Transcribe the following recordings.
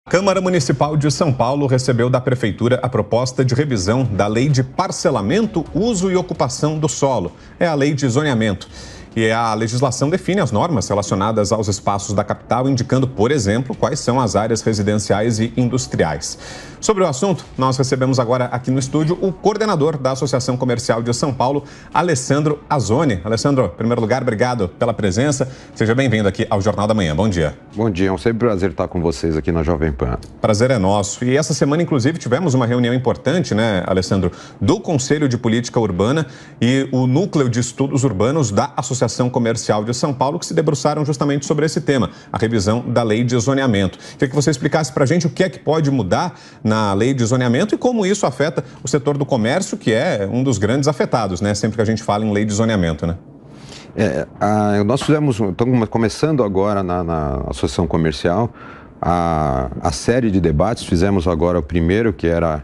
A Câmara Municipal de São Paulo recebeu da Prefeitura a proposta de revisão da Lei de Parcelamento, Uso e Ocupação do Solo. É a Lei de Zoneamento. E a legislação define as normas relacionadas aos espaços da capital, indicando, por exemplo, quais são as áreas residenciais e industriais. Sobre o assunto, nós recebemos agora aqui no estúdio o coordenador da Associação Comercial de São Paulo, Alessandro Azzoni. Alessandro, em primeiro lugar, obrigado pela presença. Seja bem-vindo aqui ao Jornal da Manhã. Bom dia. Bom dia, é um sempre prazer estar com vocês aqui na Jovem Pan. Prazer é nosso. E essa semana, inclusive, tivemos uma reunião importante, né, Alessandro, do Conselho de Política Urbana e o Núcleo de Estudos Urbanos da Associação Comercial de São Paulo, que se debruçaram justamente sobre esse tema, a revisão da Lei de Zoneamento. Queria que você explicasse para a gente o que é que pode mudar na Lei de Zoneamento e como isso afeta o setor do comércio, que é um dos grandes afetados, né, sempre que a gente fala em Lei de Zoneamento, né? Nós estamos começando agora na Associação Comercial a série de debates. Fizemos agora o primeiro, que era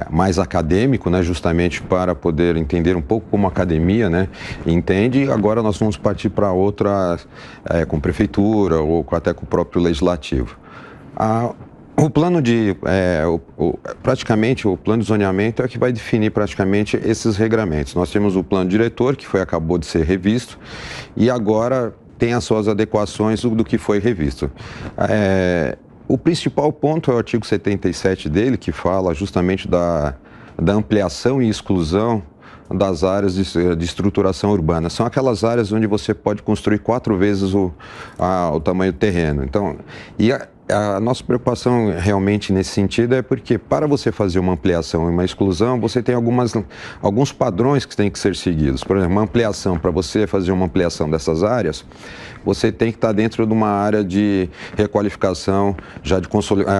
mais acadêmico, né, justamente para poder entender um pouco como a academia, né, entende. E agora nós vamos partir para outra, com prefeitura ou até com o próprio legislativo. O plano praticamente o plano de zoneamento é que vai definir praticamente esses regramentos. Nós temos o plano diretor, que acabou de ser revisto, e agora tem as suas adequações do que foi revisto. O principal ponto é o artigo 77 dele, que fala justamente da ampliação e exclusão das áreas de estruturação urbana. São aquelas áreas onde você pode construir 4 vezes o tamanho do terreno. Então, a nossa preocupação realmente nesse sentido é porque para você fazer uma ampliação e uma exclusão, você tem alguns padrões que têm que ser seguidos. Por exemplo, uma ampliação, para você fazer uma ampliação dessas áreas, você tem que estar dentro de uma área de requalificação, já de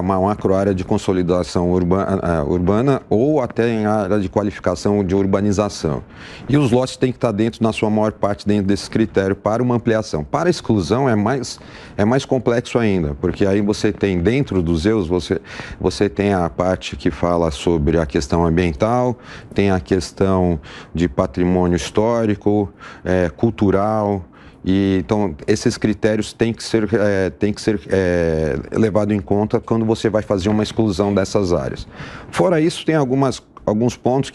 uma macro área de consolidação urbana ou até em área de qualificação de urbanização. E os lotes têm que estar dentro, na sua maior parte, dentro desse critério para uma ampliação. Para a exclusão é mais complexo ainda, porque aí você tem dentro dos EUs, você tem a parte que fala sobre a questão ambiental, tem a questão de patrimônio histórico, cultural. E, então, esses critérios têm que ser levados em conta quando você vai fazer uma exclusão dessas áreas. Fora isso, tem alguns pontos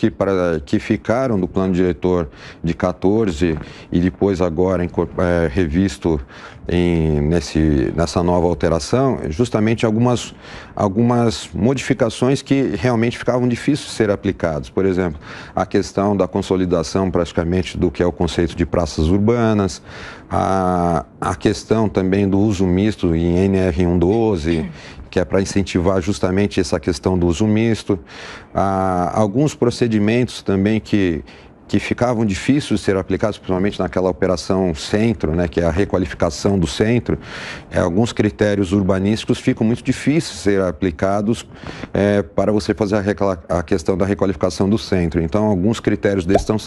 que ficaram do plano diretor de 14 e depois agora revisto nessa nova alteração, justamente algumas modificações que realmente ficavam difíceis de ser aplicadas. Por exemplo, a questão da consolidação praticamente do que é o conceito de praças urbanas, a questão também do uso misto em NR 112, que é para incentivar justamente essa questão do uso misto. Alguns procedimentos também que ficavam difíceis de ser aplicados, principalmente naquela operação centro, né, que é a requalificação do centro. Alguns critérios urbanísticos ficam muito difíceis de ser aplicados para você fazer a questão da requalificação do centro. Então, alguns critérios desses estão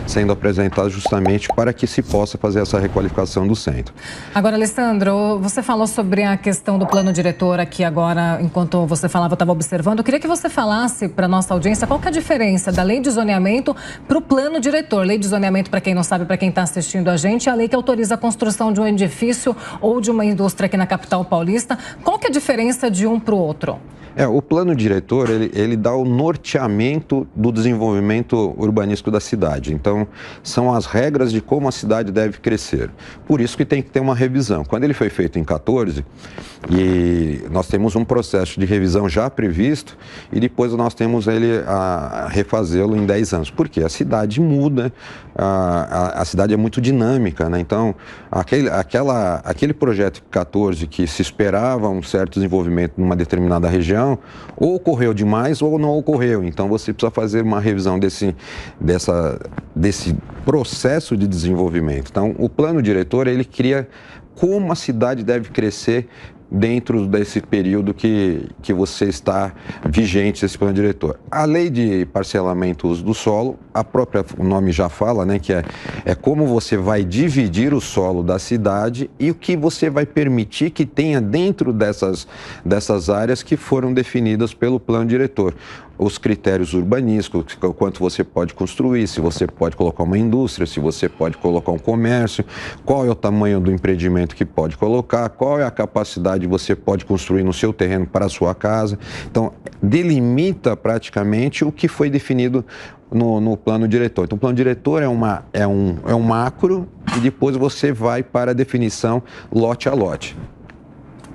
sendo apresentados justamente para que se possa fazer essa requalificação do centro. Agora, Alessandro, você falou sobre a questão do plano diretor aqui agora, enquanto você falava, eu estava observando. Eu queria que você falasse para a nossa audiência qual que é a diferença da lei de zoneamento para o plano diretor. Lei de zoneamento, para quem não sabe, para quem está assistindo a gente, é a lei que autoriza a construção de um edifício ou de uma indústria aqui na capital paulista. Qual que é a diferença de um para o outro? O plano diretor, ele dá o norteamento do desenvolvimento urbanístico da cidade. Então, são as regras de como a cidade deve crescer. Por isso que tem que ter uma revisão. Quando ele foi feito em 14, e nós temos um processo de revisão já previsto, e depois nós temos ele a refazê-lo em 10 anos. Por quê? A cidade muda, a cidade é muito dinâmica, né? Então, aquele projeto 14 que se esperava um certo desenvolvimento numa determinada região, ou ocorreu demais ou não ocorreu. Então, você precisa fazer uma revisão desse processo de desenvolvimento. Então, o plano diretor, ele cria como a cidade deve crescer dentro desse período que você está vigente, esse plano diretor. A lei de parcelamento do solo, o nome já fala, né, que é como você vai dividir o solo da cidade e o que você vai permitir que tenha dentro dessas áreas que foram definidas pelo plano diretor. Os critérios urbanísticos, quanto você pode construir, se você pode colocar uma indústria, se você pode colocar um comércio, qual é o tamanho do empreendimento que pode colocar, qual é a capacidade cidade, você pode construir no seu terreno para a sua casa. Então, delimita praticamente o que foi definido no plano diretor. Então, o plano diretor é um macro e depois você vai para a definição lote a lote.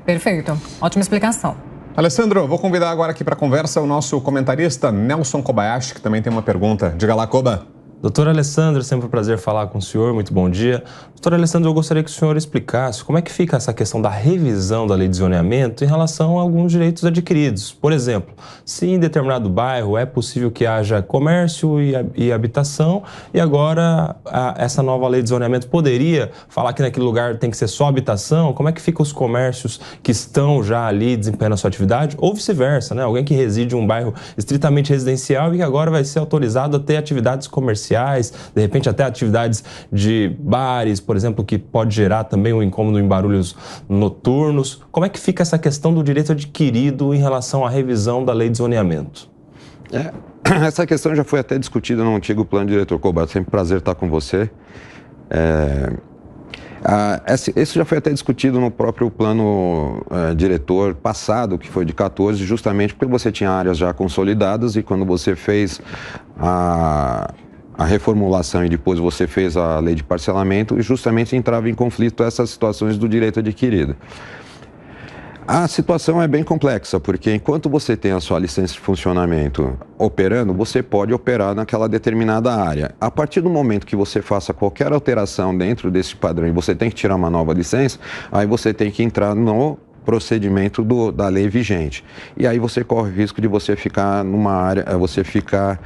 Perfeito. Ótima explicação. Alessandro, vou convidar agora aqui para a conversa o nosso comentarista Nelson Kobayashi, que também tem uma pergunta. Diga lá, Koba. Doutor Alessandro, sempre um prazer falar com o senhor, muito bom dia. Doutor Alessandro, eu gostaria que o senhor explicasse como é que fica essa questão da revisão da lei de zoneamento em relação a alguns direitos adquiridos. Por exemplo, se em determinado bairro é possível que haja comércio e habitação e agora essa nova lei de zoneamento poderia falar que naquele lugar tem que ser só habitação, como é que ficam os comércios que estão já ali desempenhando a sua atividade? Ou vice-versa, né? Alguém que reside em um bairro estritamente residencial e que agora vai ser autorizado a ter atividades comerciais, de repente até atividades de bares, por exemplo, que pode gerar também um incômodo em barulhos noturnos. Como é que fica essa questão do direito adquirido em relação à revisão da lei de zoneamento? Essa questão já foi até discutida no antigo plano diretor. Koba, sempre um prazer estar com você. Isso já foi até discutido no próprio plano diretor passado, que foi de 14, justamente porque você tinha áreas já consolidadas e quando você fez a reformulação e depois você fez a lei de parcelamento, e justamente entrava em conflito essas situações do direito adquirido. A situação é bem complexa, porque enquanto você tem a sua licença de funcionamento operando, você pode operar naquela determinada área. A partir do momento que você faça qualquer alteração dentro desse padrão e você tem que tirar uma nova licença, aí você tem que entrar no procedimento da lei vigente. E aí você corre o risco de você ficar numa área, você ficar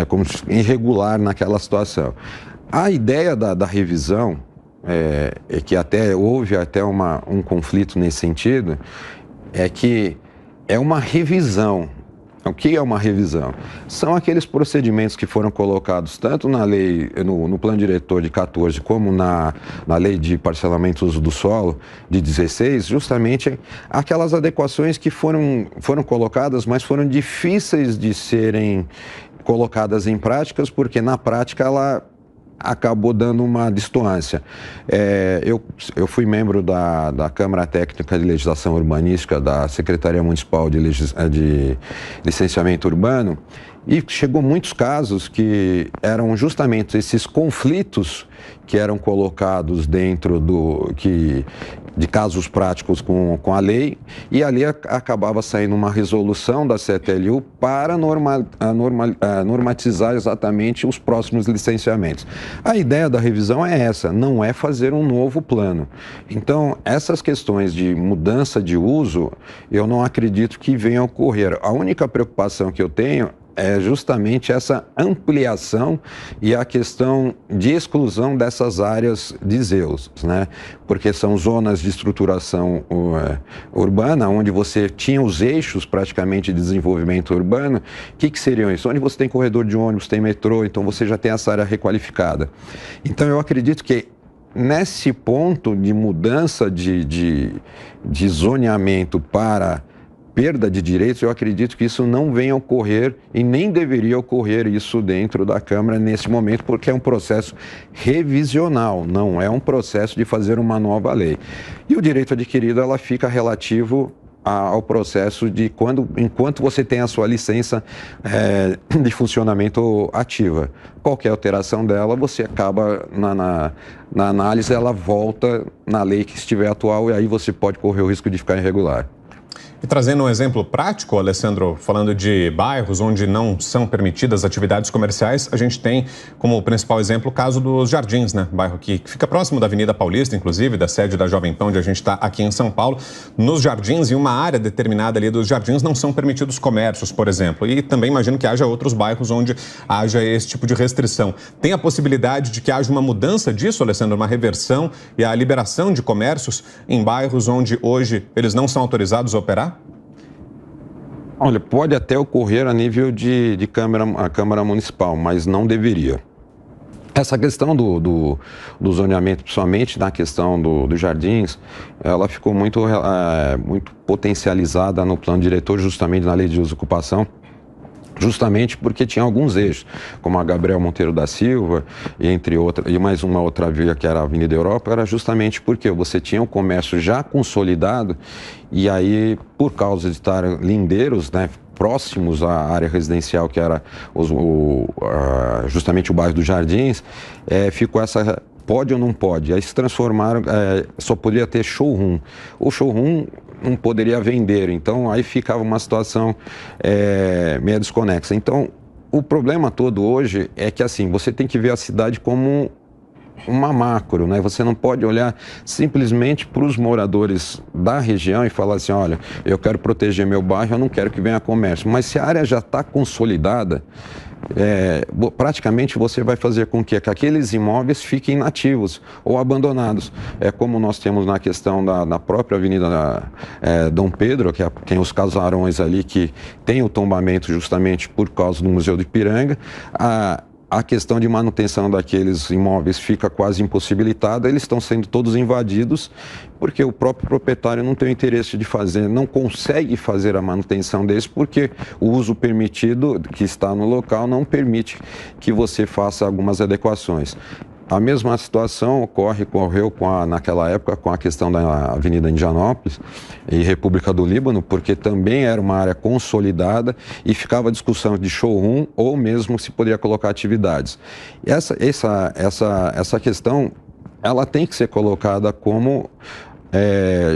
como irregular naquela situação. A ideia da revisão, é que houve até um conflito nesse sentido, é que é uma revisão. O que é uma revisão? São aqueles procedimentos que foram colocados tanto na lei, no plano diretor de 14, como na lei de parcelamento e uso do solo de 16, justamente aquelas adequações que foram colocadas, mas foram difíceis de serem colocadas em práticas, porque na prática ela acabou dando uma distoância. Eu fui membro da Câmara Técnica de Legislação Urbanística da Secretaria Municipal de Licenciamento Urbano e chegou muitos casos que eram justamente esses conflitos que eram colocados dentro de casos práticos com a lei, e ali acabava saindo uma resolução da CTLU para normatizar exatamente os próximos licenciamentos. A ideia da revisão é essa, não é fazer um novo plano. Então, essas questões de mudança de uso, eu não acredito que venham a ocorrer. A única preocupação que eu tenho é justamente essa ampliação e a questão de exclusão dessas áreas de zelos, né? Porque são zonas de estruturação urbana, onde você tinha os eixos praticamente de desenvolvimento urbano. O que seriam isso? Onde você tem corredor de ônibus, tem metrô, então você já tem essa área requalificada. Então eu acredito que nesse ponto de mudança de zoneamento para perda de direitos, eu acredito que isso não venha a ocorrer e nem deveria ocorrer isso dentro da Câmara nesse momento, porque é um processo revisional, não é um processo de fazer uma nova lei. E o direito adquirido, ela fica relativo ao processo de enquanto você tem a sua licença de funcionamento ativa. Qualquer alteração dela, você acaba, na análise, ela volta na lei que estiver atual e aí você pode correr o risco de ficar irregular. E trazendo um exemplo prático, Alessandro, falando de bairros onde não são permitidas atividades comerciais, a gente tem como principal exemplo o caso dos Jardins, né? Bairro que fica próximo da Avenida Paulista, inclusive, da sede da Jovem Pan, onde a gente está aqui em São Paulo. Nos Jardins, em uma área determinada ali dos Jardins, não são permitidos comércios, por exemplo. E também imagino que haja outros bairros onde haja esse tipo de restrição. Tem a possibilidade de que haja uma mudança disso, Alessandro, uma reversão e a liberação de comércios em bairros onde hoje eles não são autorizados a operar? Olha, pode até ocorrer a nível de Câmara Municipal, mas não deveria. Essa questão do zoneamento, principalmente na questão dos jardins, ela ficou muito potencializada no plano diretor, justamente na lei de uso e ocupação, justamente porque tinha alguns eixos, como a Gabriel Monteiro da Silva, entre outras, e mais uma outra via que era a Avenida Europa, era justamente porque você tinha um comércio já consolidado e aí, por causa de estar lindeiros, né, próximos à área residencial, que era justamente o bairro dos Jardins, ficou essa... Pode ou não pode? Aí se transformaram, só poderia ter showroom. O showroom não poderia vender, então aí ficava uma situação meio desconexa. Então, o problema todo hoje é que, assim, você tem que ver a cidade como uma macro, né? Você não pode olhar simplesmente para os moradores da região e falar assim, olha, eu quero proteger meu bairro, eu não quero que venha comércio. Mas se a área já está consolidada, praticamente você vai fazer com que aqueles imóveis fiquem inativos ou abandonados. É como nós temos na questão da própria Avenida Dom Pedro, que tem os casarões ali que tem o tombamento justamente por causa do Museu do Ipiranga. A questão de manutenção daqueles imóveis fica quase impossibilitada, eles estão sendo todos invadidos porque o próprio proprietário não tem o interesse de fazer, não consegue fazer a manutenção deles porque o uso permitido que está no local não permite que você faça algumas adequações. A mesma situação ocorreu naquela época com a questão da Avenida Indianópolis e República do Líbano, porque também era uma área consolidada e ficava a discussão de showroom ou mesmo se poderia colocar atividades. Essa questão, ela tem que ser colocada como...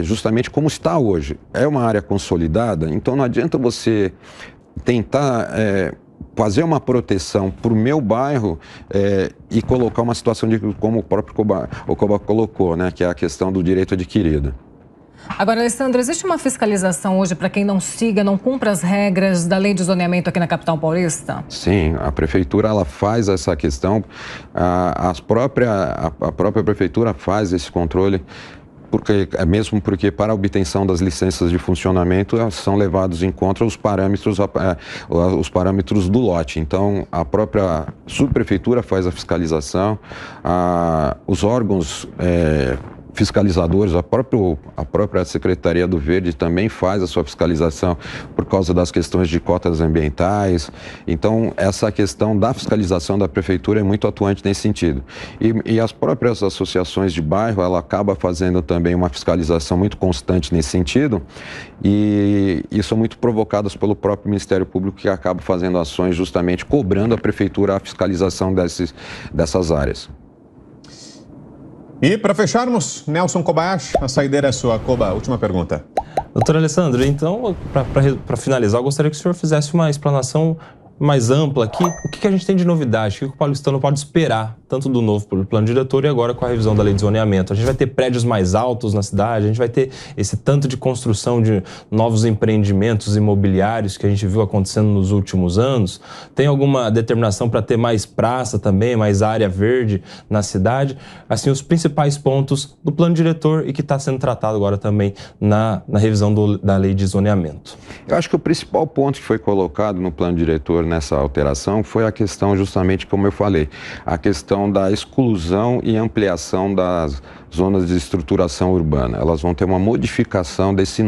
justamente como está hoje. É uma área consolidada, então não adianta você tentar... fazer uma proteção para o meu bairro e colocar uma situação de como o próprio Coba colocou, né, que é a questão do direito adquirido. Agora, Alessandro, existe uma fiscalização hoje para quem não siga, não cumpra as regras da lei de zoneamento aqui na capital paulista? Sim, a prefeitura ela faz essa questão, a própria prefeitura faz esse controle. Mesmo porque para a obtenção das licenças de funcionamento são levados em conta os parâmetros do lote. Então, a própria subprefeitura faz a fiscalização, os órgãos fiscalizadores, a própria Secretaria do Verde também faz a sua fiscalização por causa das questões de cotas ambientais. Então, essa questão da fiscalização da prefeitura é muito atuante nesse sentido. E as próprias associações de bairro, ela acaba fazendo também uma fiscalização muito constante nesse sentido e são muito provocadas pelo próprio Ministério Público, que acaba fazendo ações justamente cobrando a prefeitura a fiscalização dessas áreas. E para fecharmos, Nelson Kobayashi, a saideira é sua. Koba, última pergunta. Doutor Alessandro, então, para finalizar, eu gostaria que o senhor fizesse uma explanação mais ampla aqui. O que a gente tem de novidade? O que o paulistano pode esperar, tanto do novo plano diretor e agora com a revisão da lei de zoneamento? A gente vai ter prédios mais altos na cidade, a gente vai ter esse tanto de construção de novos empreendimentos imobiliários que a gente viu acontecendo nos últimos anos? Tem alguma determinação para ter mais praça também, mais área verde na cidade? Assim, os principais pontos do plano diretor e que está sendo tratado agora também na revisão da lei de zoneamento. Eu acho que o principal ponto que foi colocado no plano diretor nessa alteração foi a questão, justamente como eu falei, a questão da exclusão e ampliação das zonas de estruturação urbana. Elas vão ter uma modificação desse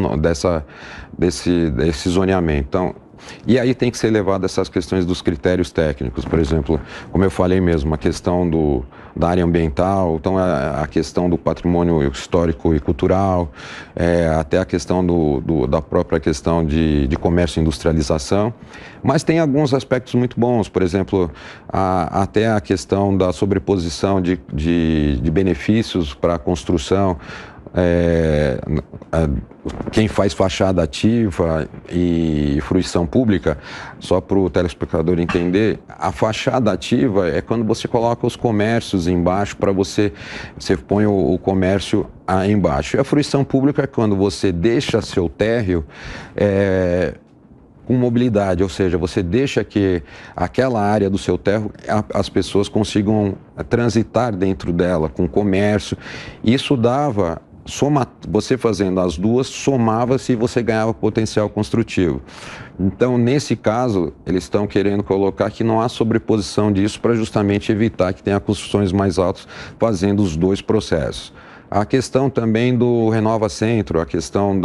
zoneamento. Então, e aí tem que ser levado essas questões dos critérios técnicos, por exemplo, como eu falei mesmo, a questão da área ambiental, então a questão do patrimônio histórico e cultural, até a questão da própria questão de comércio e industrialização. Mas tem alguns aspectos muito bons, por exemplo, até a questão da sobreposição de benefícios para a construção. Quem faz fachada ativa e fruição pública, só para o telespectador entender, a fachada ativa é quando você coloca os comércios embaixo para você põe o comércio embaixo. E a fruição pública é quando você deixa seu térreo com mobilidade, ou seja, você deixa que aquela área do seu térreo, as pessoas consigam transitar dentro dela com comércio. Isso dava... você fazendo as duas, somava-se e você ganhava potencial construtivo. Então, nesse caso, eles estão querendo colocar que não há sobreposição disso para justamente evitar que tenha construções mais altas fazendo os dois processos. A questão também do Renova Centro, a questão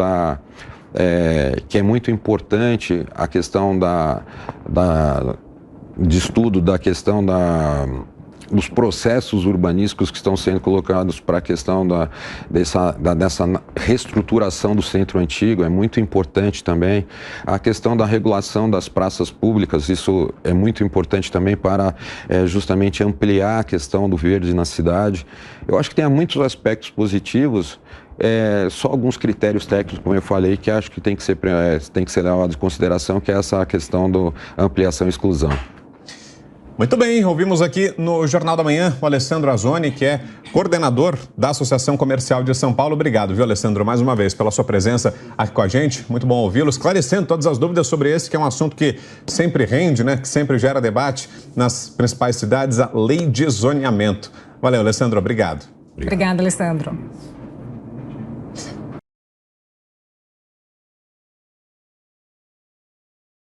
que é muito importante a questão de estudo da questão dos processos urbanísticos que estão sendo colocados para a questão dessa reestruturação do centro antigo, é muito importante também. A questão da regulação das praças públicas, isso é muito importante também para justamente ampliar a questão do verde na cidade. Eu acho que tem muitos aspectos positivos, só alguns critérios técnicos, como eu falei, que acho que tem que ser levados em consideração, que é essa questão da ampliação e exclusão. Muito bem, ouvimos aqui no Jornal da Manhã o Alessandro Azzoni, que é coordenador da Associação Comercial de São Paulo. Obrigado, viu, Alessandro, mais uma vez pela sua presença aqui com a gente. Muito bom ouvi-lo, esclarecendo todas as dúvidas sobre esse, que é um assunto que sempre rende, né, que sempre gera debate nas principais cidades, a lei de zoneamento. Valeu, Alessandro, obrigado. Obrigada, Alessandro.